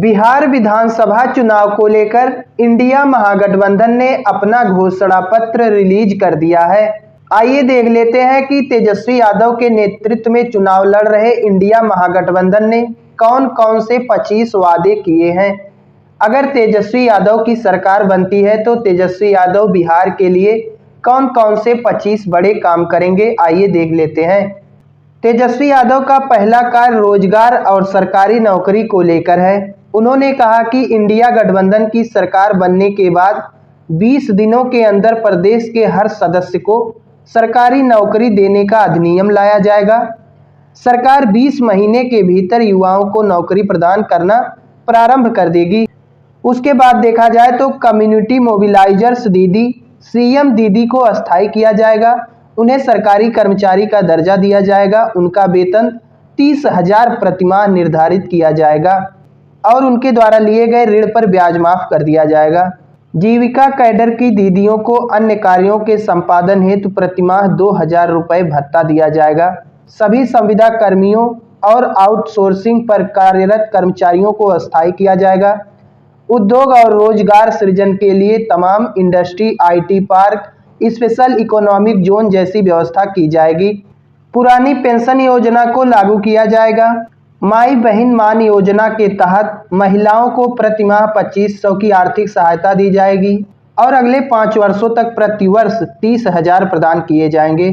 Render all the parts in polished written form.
बिहार विधानसभा चुनाव को लेकर इंडिया महागठबंधन ने अपना घोषणा पत्र रिलीज कर दिया है। आइए देख लेते हैं कि तेजस्वी यादव के नेतृत्व में चुनाव लड़ रहे इंडिया महागठबंधन ने कौन कौन से 25 वादे किए हैं। अगर तेजस्वी यादव की सरकार बनती है तो तेजस्वी यादव बिहार के लिए कौन कौन से 25 बड़े काम करेंगे, आइए देख लेते हैं। तेजस्वी यादव का पहला कार्य रोजगार और सरकारी नौकरी को लेकर है। उन्होंने कहा कि इंडिया गठबंधन की सरकार बनने के बाद 20 दिनों के अंदर प्रदेश के हर सदस्य को सरकारी नौकरी देने का अधिनियम लाया जाएगा। सरकार 20 महीने के भीतर युवाओं को नौकरी प्रदान करना प्रारंभ कर देगी। उसके बाद देखा जाए तो कम्युनिटी मोबिलाइजर्स दीदी, सीएम दीदी को अस्थायी किया जाएगा। उन्हें सरकारी कर्मचारी का दर्जा दिया जाएगा। उनका वेतन 30,000 प्रतिमाह निर्धारित किया जाएगा और उनके द्वारा लिए गए ऋण पर ब्याज माफ कर दिया जाएगा। जीविका कैडर की दीदियों को अन्य कार्यों के संपादन हेतु प्रतिमाह 2,000 रुपये भत्ता दिया जाएगा। सभी संविदा कर्मियों और आउटसोर्सिंग पर कार्यरत कर्मचारियों को अस्थायी किया जाएगा। उद्योग और रोजगार सृजन के लिए तमाम industry, IT park, special economic zone जैसी व्यवस्था की जाएगी। पुरानी पेंशन योजना को लागू किया जाएगा। माई बहन मान योजना के तहत महिलाओं को प्रतिमाह 2500 की आर्थिक सहायता दी जाएगी और अगले 5 वर्षों तक प्रतिवर्ष 30,000 प्रदान किए जाएंगे।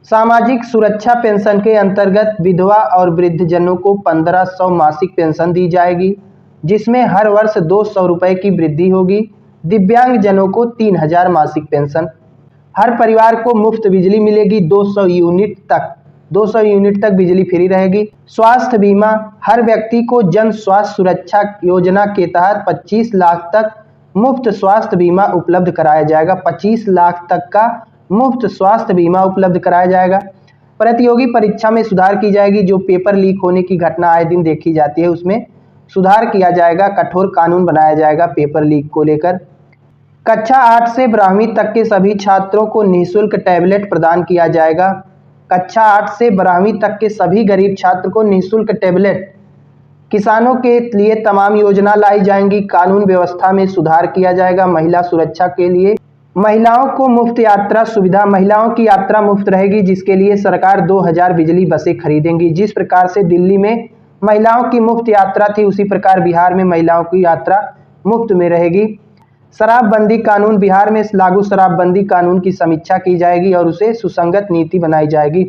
सामाजिक सुरक्षा पेंशन के अंतर्गत विधवा और वृद्धजनों को 1500 मासिक पेंशन दी जाएगी, जिसमें हर वर्ष 200 रुपये की वृद्धि होगी। दिव्यांग जनों को 3,000 मासिक पेंशन। हर परिवार को मुफ्त बिजली मिलेगी 200 यूनिट तक बिजली फ्री रहेगी। स्वास्थ्य बीमा, हर व्यक्ति को जन स्वास्थ्य सुरक्षा योजना के तहत 25 लाख तक मुफ्त स्वास्थ्य बीमा उपलब्ध कराया जाएगा। 25 लाख तक का मुफ्त स्वास्थ्य बीमा उपलब्ध कराया जाएगा। प्रतियोगी परीक्षा में सुधार की जाएगी। जो पेपर लीक होने की घटना आए दिन देखी जाती है, उसमें सुधार किया जाएगा। कठोर कानून बनाया जाएगा पेपर लीक को लेकर। कक्षा 8 से 12वीं तक के सभी छात्रों को निःशुल्क टैबलेट प्रदान किया जाएगा। कक्षा 8 से 12वीं तक के सभी गरीब छात्र को निःशुल्क टैबलेट। किसानों के लिए तमाम योजना लाई जाएंगी। कानून व्यवस्था में सुधार किया जाएगा। महिला सुरक्षा के लिए महिलाओं को मुफ्त यात्रा सुविधा, महिलाओं की यात्रा मुफ्त रहेगी, जिसके लिए सरकार 2000 बिजली बसें खरीदेंगी। जिस प्रकार से दिल्ली में महिलाओं की मुफ्त यात्रा थी, उसी प्रकार बिहार में महिलाओं की यात्रा मुफ्त में रहेगी। शराबबंदी कानून, बिहार में लागू शराबबंदी कानून की समीक्षा की जाएगी और उसे सुसंगत नीति बनाई जाएगी।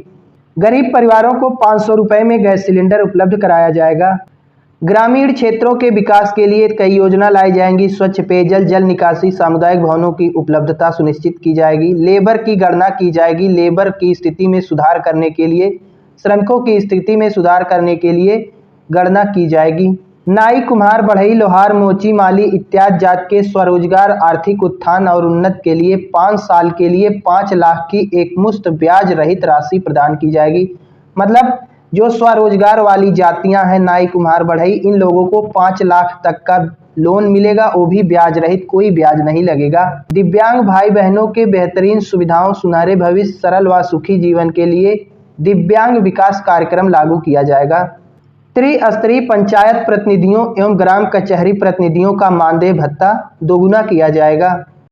गरीब परिवारों को 500 रुपये में गैस सिलेंडर उपलब्ध कराया जाएगा। ग्रामीण क्षेत्रों के विकास के लिए कई योजना लाई जाएंगी। स्वच्छ पेयजल, जल निकासी, सामुदायिक भवनों की उपलब्धता सुनिश्चित की जाएगी। लेबर की गणना की जाएगी। लेबर की स्थिति में सुधार करने के लिए, श्रमिकों की स्थिति में सुधार करने के लिए गणना की जाएगी। नाई, कुम्हार, बढ़ई, लोहार, मोची, माली इत्यादि जात के स्वरोजगार, आर्थिक उत्थान और उन्नति के लिए 5 साल के लिए 5 लाख की एकमुश्त ब्याज रहित राशि प्रदान की जाएगी। मतलब जो स्वरोजगार वाली जातियां हैं, नाई, कुम्हार, बढ़ई, इन लोगों को 5 लाख तक का लोन मिलेगा, वो भी ब्याज रहित, कोई ब्याज नहीं लगेगा। दिव्यांग भाई बहनों के बेहतरीन सुविधाओं, सुनहरे भविष्य, सरल व सुखी जीवन के लिए दिव्यांग विकास कार्यक्रम लागू किया जाएगा। त्रिस्तरीय पंचायत प्रतिनिधियों एवं ग्राम कचहरी प्रतिनिधियों का मानदेय भत्ता दोगुना किया जाएगा।